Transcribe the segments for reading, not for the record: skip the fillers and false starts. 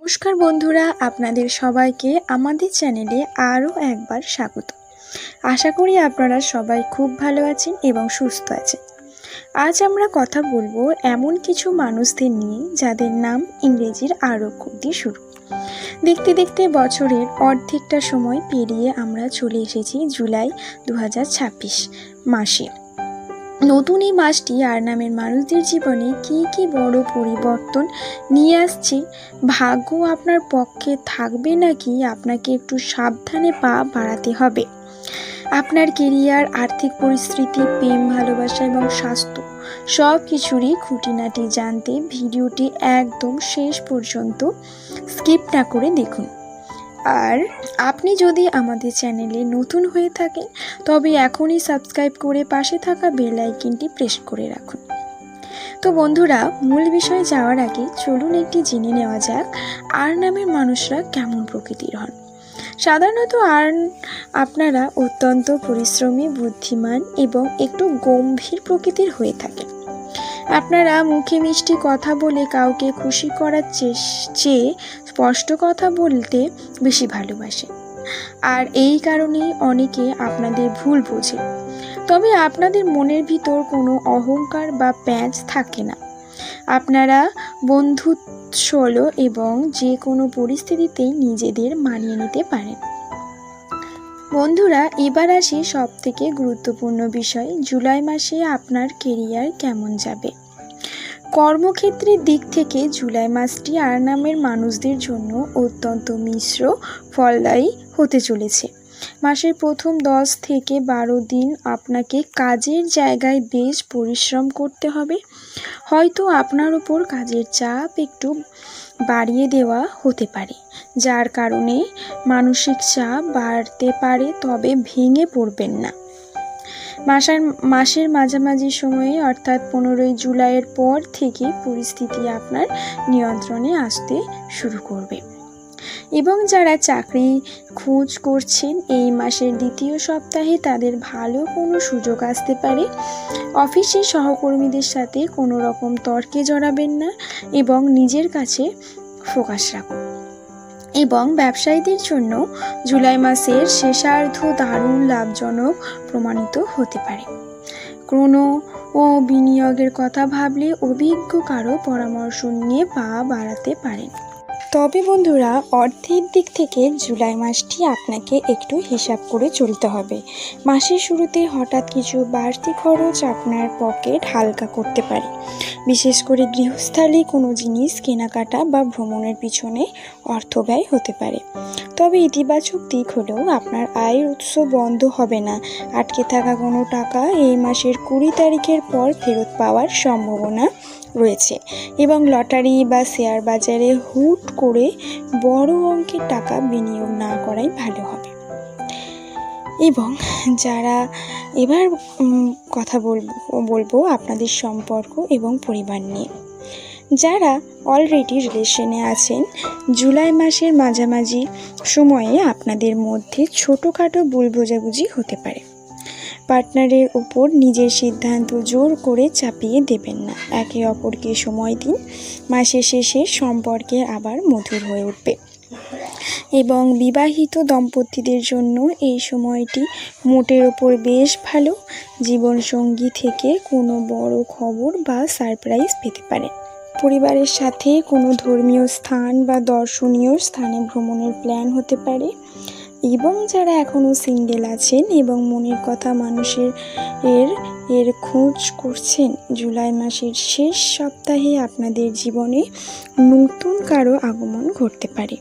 নমস্কার বন্ধুরা, আপনাদের সবাইকে আমাদের চ্যানেলে আরও একবার স্বাগত। আশা করি আপনারা সবাই খুব ভালো আছেন এবং সুস্থ আছেন। আজ আমরা কথা বলবো এমন কিছু মানুষদের নিয়ে যাদের নাম ইংরেজির আর অক্ষর দিয়ে শুরু। দেখতে দেখতে বছরের অর্ধেকটা সময় পেরিয়ে আমরা চলে এসেছি জুলাই 2026 মাসে। নতুন এই মাসটি আর নামের মানুষদের জীবনে কি বড় পরিবর্তন নিয়ে আসছে, ভাগ্য আপনার পক্ষে থাকবে নাকি আপনাকে একটু সাবধানে পা বাড়াতে হবে। আপনার কেরিয়ার, আর্থিক পরিস্থিতি, প্রেম, ভালোবাসা এবং স্বাস্থ্য সব কিছুরই খুঁটিনাটি জানতে ভিডিওটি একদম শেষ পর্যন্ত স্কিপ না করে দেখুন। আর আপনি যদি আমাদের চ্যানেলে নতুন হয়ে থাকেন তবে এখনই সাবস্ক্রাইব করে পাশে থাকা বেল আইকনটি প্রেস করে রাখুন। তো বন্ধুরা, মূল বিষয়ে যাওয়ার আগে চলুন একটি জেনে নেওয়া যাক আর নামের মানুষরা কেমন প্রকৃতির হন। সাধারণত আপনারা অত্যন্ত পরিশ্রমী, বুদ্ধিমান এবং একটু গম্ভীর প্রকৃতির হয়ে থাকেন। আপনারা মুখে মিষ্টি কথা বলে কাউকে খুশি করার চেয়ে স্পষ্ট কথা বলতে বেশি ভালোবাসেন, আর এই কারণেই অনেকে আপনাদের ভুল বোঝে। তবে আপনাদের মনের ভিতর কোনো অহংকার বা প্যাঁচ থাকে না। আপনারা বন্ধুত্বশীল এবং যে কোনো পরিস্থিতিতেই নিজেদের মানিয়ে নিতে পারেন। বন্ধুরা, এবার আসি সব থেকে গুরুত্বপূর্ণ বিষয়, জুলাই মাসে আপনার কেরিয়ার কেমন যাবে। কর্মক্ষেত্রের দিক থেকে জুলাই মাসটি আর নামের মানুষদের জন্য অত্যন্ত মিশ্র ফলদায়ী হতে চলেছে। মাসের প্রথম 10 থেকে 12 দিন আপনাকে কাজের জায়গায় বেশ পরিশ্রম করতে হবে। হয়তো আপনার উপর কাজের চাপ একটু বাড়িয়ে দেওয়া হতে পারে, যার কারণে মানসিক চাপ বাড়তে পারে, তবে ভেঙে পড়বেন না। মাসের মাঝামাঝি সময়ে অর্থাৎ 15 জুলাইয়ের পর থেকে পরিস্থিতি আপনার নিয়ন্ত্রণে আসতে শুরু করবে। এবং যারা চাকরি খোঁজ করছেন, এই মাসের দ্বিতীয় সপ্তাহে তাদের ভালো কোনো সুযোগ আসতে পারে। অফিসের সহকর্মীদের সাথে কোনো রকম তর্কে জড়াবেন না এবং নিজের কাছে ফোকাস রাখুন। এবং ব্যবসায়ীদের জন্য জুলাই মাসের শেষার্ধ দারুণ লাভজনক প্রমাণিত হতে পারে। কোনো বিনিয়োগের কথা ভাবলে অভিজ্ঞ কারো পরামর্শ নিয়ে পা বাড়াতে পারেন। তবে বন্ধুরা, অর্থের দিক থেকে জুলাই মাসটি আপনাকে একটু হিসাব করে চলতে হবে। মাসের শুরুতে হঠাৎ কিছু বাড়তি খরচ আপনার পকেট হালকা করতে পারে। বিশেষ করে গৃহস্থালী কোনো জিনিস কেনাকাটা বা ভ্রমণের পিছনে অর্থ ব্যয় হতে পারে। তবে ইতিবাচক দিক হলেও আপনার আয়ের উৎস বন্ধ হবে না। আটকে থাকা কোনো টাকা এই মাসের 20 তারিখের পর ফেরত পাওয়ার সম্ভাবনা রয়েছে। এবং লটারি বা শেয়ার বাজারে হুট করে বড় অঙ্কের টাকা বিনিয়োগ না করাই ভালো হবে। এবং যারা এবার কথা বলবো আপনাদের সম্পর্ক এবং পরিবার নিয়ে। যারা অলরেডি রিলেশনে আছেন, জুলাই মাসের মাঝামাঝি সময়ে আপনাদের মধ্যে ছোটোখাটো ভুল বোঝাবুঝি হতে পারে। পার্টনারের উপর নিজের সিদ্ধান্ত জোর করে চাপিয়ে দেবেন না। একে অপরকে সময় দিন। মাসের শেষে সম্পর্কে আবার মধুর হয়ে উঠবে। এবং বিবাহিত দম্পতিদের জন্য এই সময়টি মোটের ওপর বেশ ভালো। জীবনসঙ্গী থেকে কোনো বড় খবর বা সারপ্রাইজ পেতে পারেন। পরিবারের সাথে কোনো ধর্মীয় স্থান বা দর্শনীয় স্থানে ভ্রমণের প্ল্যান হতে পারে। এবং যারা এখনও সিঙ্গেল আছেন এবং মনের কথা মানুষের খোঁজ করছেন, জুলাই মাসের শেষ সপ্তাহে আপনাদের জীবনে নতুন কারো আগমন ঘটতে পারে।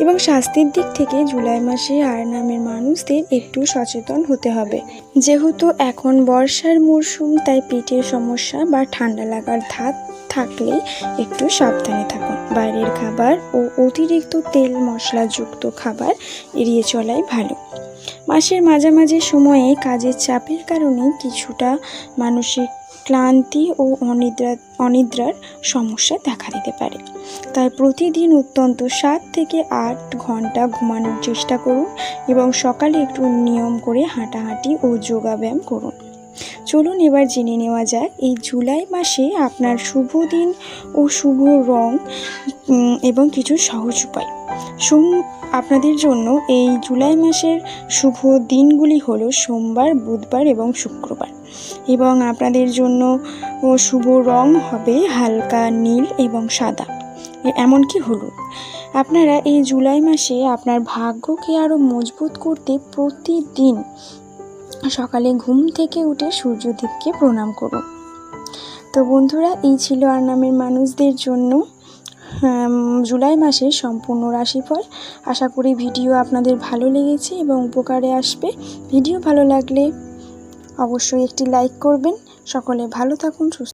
এবং স্বাস্থ্যের দিক থেকে জুলাই মাসে আর নামের মানুষদের একটু সচেতন হতে হবে। যেহেতু এখন বর্ষার মরশুম, তাই পেটের সমস্যা বা ঠান্ডা লাগার ধাত থাকলে একটু সাবধানে থাকুন। বাইরের খাবার ও অতিরিক্ত তেল মশলাযুক্ত খাবার এড়িয়ে চলাই ভালো। মাসের মাঝামাঝি সময়ে কাজের চাপের কারণে কিছুটা মানসিক ক্লান্তি ও অনিদ্রার সমস্যা দেখা দিতে পারে। তাই প্রতিদিন অন্তত 7 থেকে 8 ঘন্টা ঘুমানোর চেষ্টা করুন এবং সকালে একটু নিয়ম করে হাঁটাহাঁটি ও যোগাব্যায়াম করুন। চলুন এবার জেনে নেওয়া যাক এই জুলাই মাসে আপনার শুভ দিন ও শুভ রং এবং কিছু সহজ উপায়। আপনাদের জন্য এই জুলাই মাসের শুভ দিনগুলি হলো সোমবার, বুধবার এবং শুক্রবার, এবং আপনাদের জন্য শুভ রং হবে হালকা নীল এবং সাদা, এমনকি হলুদ। আপনারা এই জুলাই মাসে আপনার ভাগ্যকে আরও মজবুত করতে প্রতিদিন সকালে ঘুম থেকে উঠে সূর্যদেবকে প্রণাম করুন। তো বন্ধুরা, এই ছিল আর নামের মানুষদের জন্য জুলাই মাসের সম্পূর্ণ রাশিফল। আশা করি ভিডিও আপনাদের ভালো লেগেছে এবং উপকারে আসবে। ভিডিও ভালো লাগলে অবশ্যই একটি লাইক করবেন। সকলে ভালো থাকুন, সুস্থ